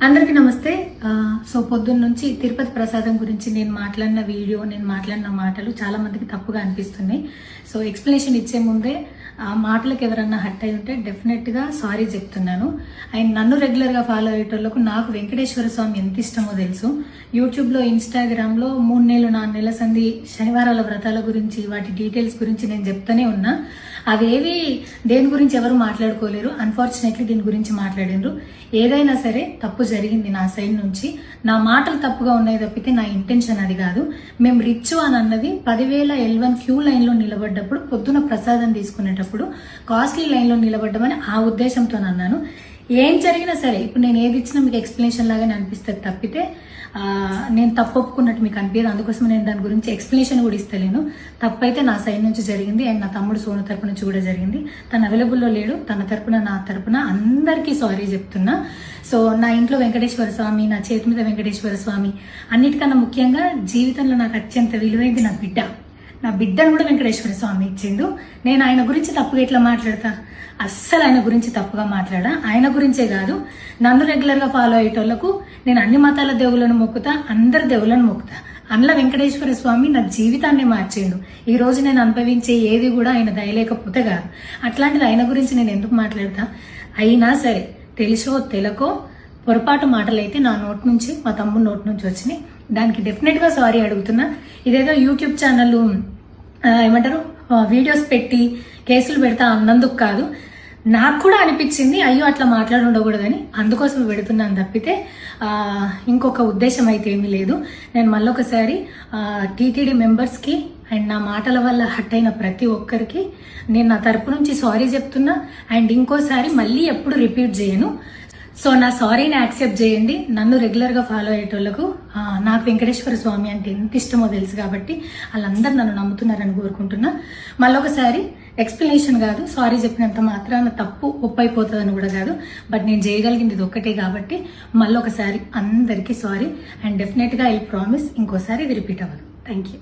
అందరికీ నమస్తే. సో పొద్దున్న నుంచి తిరుపతి ప్రసాదం గురించి నేను మాట్లాడిన వీడియో, నేను మాట్లాడిన మాటలు చాలా మందికి తప్పుగా అనిపిస్తున్నాయి. సో ఎక్స్ప్లెనేషన్ ఇచ్చే ముందే ఆ మాటలకు ఎవరన్నా హట్ అయి ఉంటే డెఫినెట్గా సారీ చెప్తున్నాను. అండ్ నన్ను రెగ్యులర్గా ఫాలో అయ్యేటోళ్ళకు నాకు వెంకటేశ్వర స్వామి ఎంత ఇష్టమో తెలుసు. యూట్యూబ్లో, ఇన్స్టాగ్రామ్లో 3 నెలలు 4 నెలల సంధి శనివారాల వ్రతాల గురించి, వాటి డీటెయిల్స్ గురించి నేను చెప్తూనే ఉన్నా. అవేవి దేని గురించి ఎవరు మాట్లాడుకోలేరు. అన్ఫార్చునేట్లీ దీని గురించి మాట్లాడినరు. ఏదైనా సరే తప్పు జరిగింది నా సైడ్ నుంచి. నా మాటలు తప్పుగా ఉన్నాయి తప్పితే నా ఇంటెన్షన్ అది కాదు. మేము రిచ్ అని అన్నది 10,000 L1 క్యూ లైన్లో నిలబడ్డప్పుడు, పొద్దున ప్రసాదం తీసుకునేటప్పుడు కాస్ట్లీ లైన్లో నిలబడ్డమని ఆ ఉద్దేశంతో అన్నాను. ఏం జరిగినా సరే ఇప్పుడు నేను ఏది ఇచ్చినా మీకు ఎక్స్ప్లెనేషన్ లాగానే అనిపిస్తుంది తప్పితే నేను తప్పు ఒప్పుకున్నట్టు మీకు అనిపించదు. అందుకోసం నేను దాని గురించి ఎక్స్ప్లెనేషన్ కూడా ఇస్తలేను. తప్పైతే నా సైడ్ నుంచి జరిగింది అండ్ నా తమ్ముడు సోను తరపున నుంచి కూడా జరిగింది. తను అవైలబుల్లో లేడు. తన తరపున, నా తరపున అందరికీ సారీ చెప్తున్నా. సో నా ఇంట్లో వెంకటేశ్వర స్వామి, నా చేతి మీద వెంకటేశ్వర స్వామి, అన్నిటికన్నా ముఖ్యంగా జీవితంలో నాకు అత్యంత విలువైంది నా బిడ్డ. నా బిడ్డను కూడా వెంకటేశ్వర స్వామి ఇచ్చిండు. నేను ఆయన గురించి తప్పుగా ఎట్లా మాట్లాడతా? అస్సలు ఆయన గురించి తప్పుగా మాట్లాడా. ఆయన గురించే కాదు, నన్ను రెగ్యులర్గా ఫాలో అయ్యేటోళ్లకు నేను అన్ని మతాల దేవులను మొక్కుతా, అందరి దేవులను మొక్కుతా. అందులో వెంకటేశ్వర స్వామి నా జీవితాన్ని మార్చేయండు. ఈ రోజు నేను అనుభవించే ఏది కూడా ఆయన దయలేకపోతే కాదు. అట్లాంటిది ఆయన గురించి నేను ఎందుకు మాట్లాడతా? అయినా సరే తెలుసో తెలకో పొరపాటు మాటలైతే నా నోటి నుంచి, మా తమ్ముడు నోటి నుంచి వచ్చినాయి. దానికి డెఫినెట్గా సారీ అడుగుతున్నా. ఇదేదో యూట్యూబ్ ఛానల్ ఏమంటారు వీడియోస్ పెట్టి కేసులు పెడతా అన్నందుకు కాదు, నాకు కూడా అనిపించింది అయ్యో అట్లా మాట్లాడి ఉండకూడదని, అందుకోసం పెడుతున్నాను తప్పితే ఇంకొక ఉద్దేశం అయితే ఏమీ లేదు. నేను మళ్ళొకసారి టీటీడీ మెంబర్స్కి అండ్ నా మాటల వల్ల హట్ అయిన ప్రతి ఒక్కరికి నేను నా తరపు నుంచి సారీ చెప్తున్నా. అండ్ ఇంకోసారి మళ్ళీ ఎప్పుడు రిపీట్ చేయను. సో నా సారీని యాక్సెప్ట్ చేయండి. నన్ను రెగ్యులర్గా ఫాలో అయ్యేటోళ్లకు నాకు వెంకటేశ్వర స్వామి అంటే ఎంత ఇష్టమో తెలుసు కాబట్టి వాళ్ళందరూ నన్ను నమ్ముతున్నారని కోరుకుంటున్నా. మళ్ళొకసారి ఎక్స్ప్లెనేషన్ కాదు, సారీ చెప్పినంత మాత్రాన తప్పు ఒప్పైపోతుందని కూడా కాదు. బట్ నేను చేయగలిగింది ఇది ఒక్కటే కాబట్టి మళ్ళొకసారి అందరికీ సారీ. అండ్ డెఫినెట్గా ఐ ప్రామిస్ ఇంకోసారి ఇది రిపీట్ అవ్వదు. Thank you.